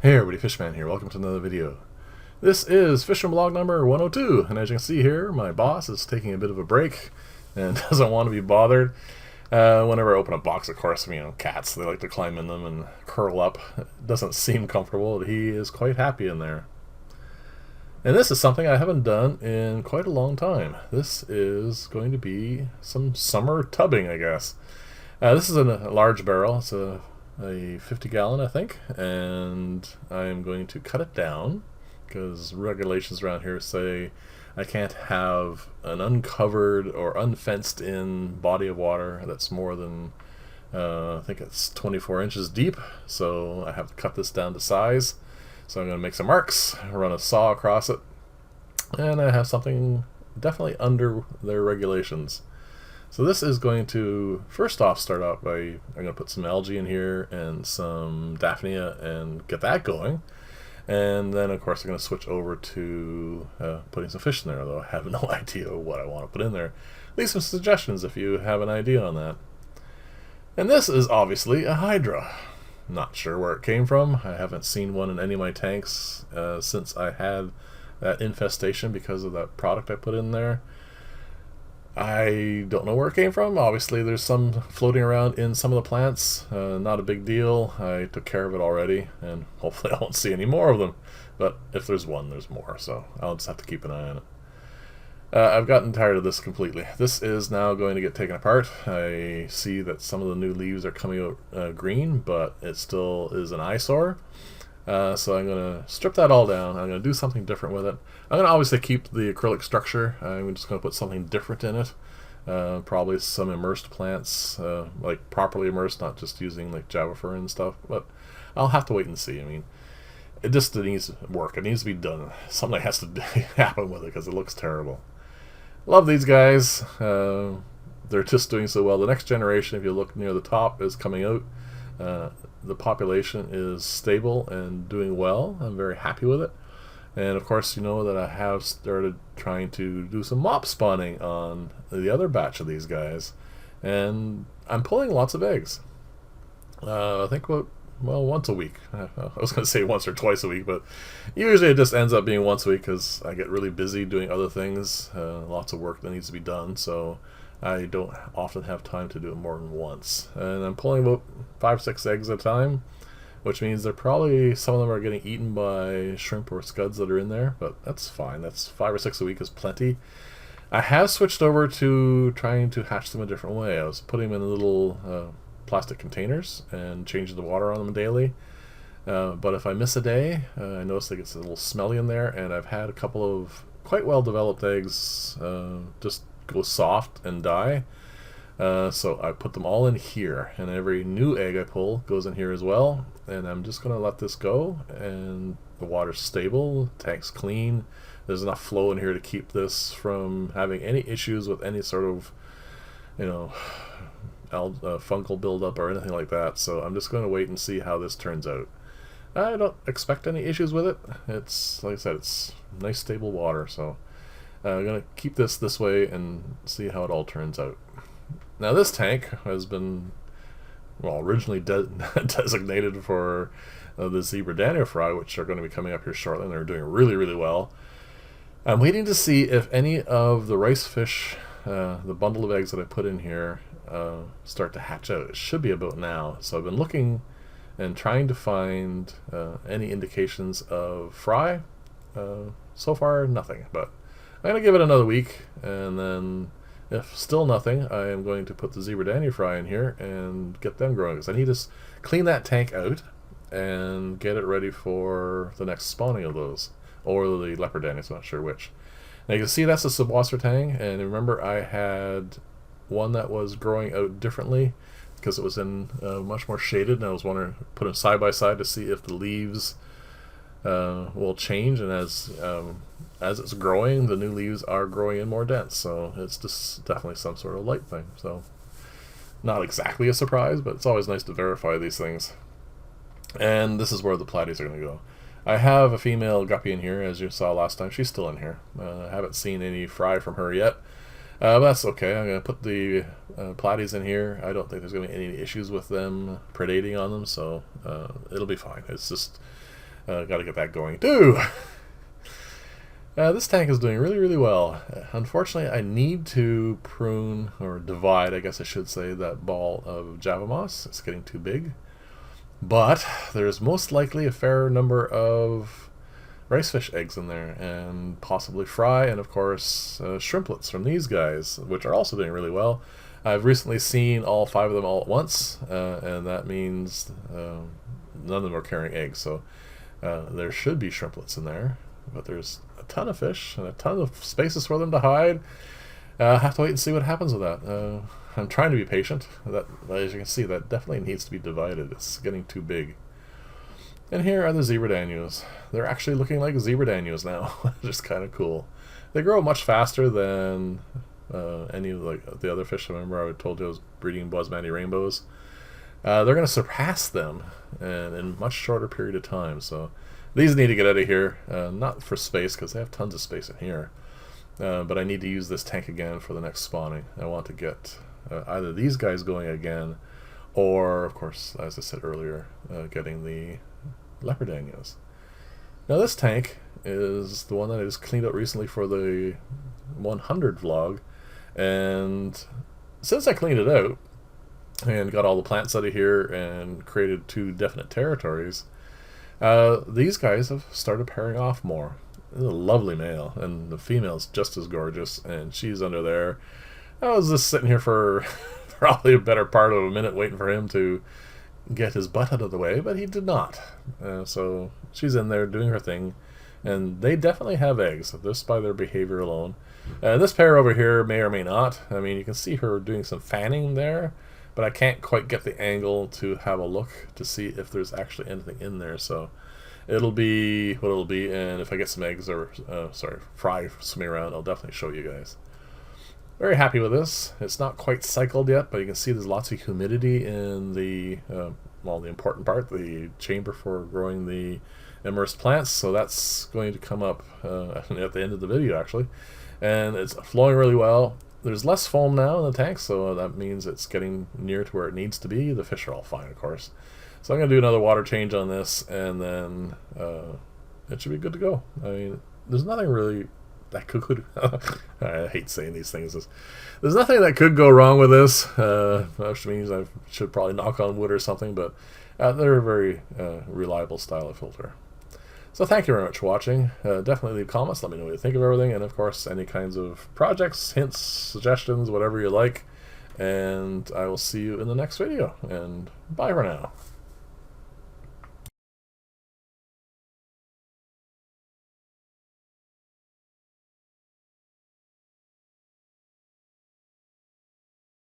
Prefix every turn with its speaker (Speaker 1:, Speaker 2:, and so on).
Speaker 1: Hey everybody, Fishman here. Welcome to another video. This is Fishing Blog number 102, and as you can see here, my boss is taking a bit of a break and doesn't want to be bothered. Whenever I open a box, of course, cats, they like to climb in them and curl up. It doesn't seem comfortable, but he is quite happy in there. And this is something I haven't done in quite a long time. This is going to be some summer tubbing, I guess. This is a large barrel. It's a 50-gallon, I think, and I'm going to cut it down because regulations around here say I can't have an uncovered or unfenced in body of water that's more than I think it's 24 inches deep, so I have to cut this down to size. So I'm going to make some marks, run a saw across it, and I have something definitely under their regulations. So this is going to, first off, start out by, I'm going to put some algae in here and some Daphnia and get that going. And then, of course, I'm going to switch over to putting some fish in there, although I have no idea what I want to put in there. Leave some suggestions if you have an idea on that. And this is obviously a Hydra. Not sure where it came from. I haven't seen one in any of my tanks since I had that infestation because of that product I put in there. I don't know where it came from. Obviously there's some floating around in some of the plants. Not a big deal. I took care of it already, and hopefully I won't see any more of them. But if there's one, there's more, so I'll just have to keep an eye on it. I've gotten tired of this completely. This is now going to get taken apart. I see that some of the new leaves are coming out green, but it still is an eyesore. So I'm going to strip that all down. I'm going to do something different with it. I'm going to obviously keep the acrylic structure. I'm just going to put something different in it. Probably some immersed plants, like properly immersed, not just using like Java fern and stuff. But I'll have to wait and see. I mean, it needs work. It needs to be done. Something has to happen with it because it looks terrible. Love these guys. They're just doing so well. The next generation, if you look near the top, is coming out. The population is stable and doing well. I'm very happy with it. And of course, you know that I have started trying to do some mop spawning on the other batch of these guys. And I'm pulling lots of eggs. I think about, well, once a week. I was going to say once or twice a week, but usually it just ends up being once a week because I get really busy doing other things. Lots of work that needs to be done. So I don't often have time to do it more than once. And I'm pulling about 5-6 eggs at a time, which means they're probably, some of them are getting eaten by shrimp or scuds that are in there, but that's fine. That's 5 or 6 a week is plenty. I have switched over to trying to hatch them a different way. I was putting them in little plastic containers and changing the water on them daily. But if I miss a day, I notice it gets a little smelly in there, and I've had a couple of quite well developed eggs just go soft and die. So I put them all in here, and every new egg I pull goes in here as well. And I'm just going to let this go, and the water's stable, tank's clean. There's enough flow in here to keep this from having any issues with any sort of, fungal buildup or anything like that. So I'm just going to wait and see how this turns out. I don't expect any issues with it. It's, like I said, it's nice stable water, so I'm going to keep this way and see how it all turns out. Now this tank has been, well, originally designated for the zebra Daniel fry, which are going to be coming up here shortly, and they're doing really, really well. I'm waiting to see if any of the rice fish, the bundle of eggs that I put in here, start to hatch out. It should be about now. So I've been looking and trying to find any indications of fry. So far, nothing, but I'm going to give it another week, and then if still nothing, I am going to put the zebra Daniel fry in here and get them growing, because I need to clean that tank out and get it ready for the next spawning of those, or the leopard Daniels, I'm not sure which. Now you can see that's a subwasser tang, and remember I had one that was growing out differently because it was in much more shaded, and I was wondering, put them side by side to see if the leaves will change, and as it's growing, the new leaves are growing in more dense, so it's just definitely some sort of light thing. So not exactly a surprise, but it's always nice to verify these things. And this is where the platies are going to go. I have a female guppy in here, as you saw last time. She's still in here. I haven't seen any fry from her yet, but that's okay. I'm going to put the platies in here. I don't think there's going to be any issues with them predating on them, so it'll be fine. It's just Got to get that going too. This tank is doing really, really well. Unfortunately, I need to prune, or divide, I guess I should say, that ball of Java moss. It's getting too big. But there's most likely a fair number of ricefish eggs in there, and possibly fry, and of course shrimplets from these guys, which are also doing really well. I've recently seen all 5 of them all at once, and that means none of them are carrying eggs, so there should be shrimplets in there. But there's a ton of fish and a ton of spaces for them to hide. I have to wait and see what happens with that. I'm trying to be patient. That, as you can see, that definitely needs to be divided. It's getting too big. And here are the zebra danios. They're actually looking like zebra danios now, which is kind of cool. They grow much faster than any of the other fish. I remember I told you I was breeding Boismandi rainbows. They're going to surpass them in a much shorter period of time. So these need to get out of here, not for space, because they have tons of space in here. But I need to use this tank again for the next spawning. I want to get either these guys going again, or, of course, as I said earlier, getting the leopard danios. Now this tank is the one that I just cleaned out recently for the 100 vlog, and since I cleaned it out and got all the plants out of here and created 2 definite territories, these guys have started pairing off more. This is a lovely male, and the female's just as gorgeous, and she's under there. I was just sitting here for probably a better part of a minute waiting for him to get his butt out of the way, but he did not. So she's in there doing her thing, and they definitely have eggs, just by their behavior alone. This pair over here may or may not. I mean, you can see her doing some fanning there, but I can't quite get the angle to have a look to see if there's actually anything in there. So it'll be what it'll be, and if I get some eggs, or fry swimming around, I'll definitely show you guys. Very happy with this. It's not quite cycled yet, but you can see there's lots of humidity in the, well, the important part, the chamber for growing the immersed plants. So that's going to come up at the end of the video, actually. And it's flowing really well. There's less foam now in the tank, so that means it's getting near to where it needs to be. The fish are all fine, of course. So I'm going to do another water change on this, and then it should be good to go. I mean, there's nothing really that could I hate saying these things. There's nothing that could go wrong with this, which means I should probably knock on wood or something, but they're a very reliable style of filter. So thank you very much for watching. Definitely leave comments, let me know what you think of everything, and of course any kinds of projects, hints, suggestions, whatever you like, and I will see you in the next video, and bye for now.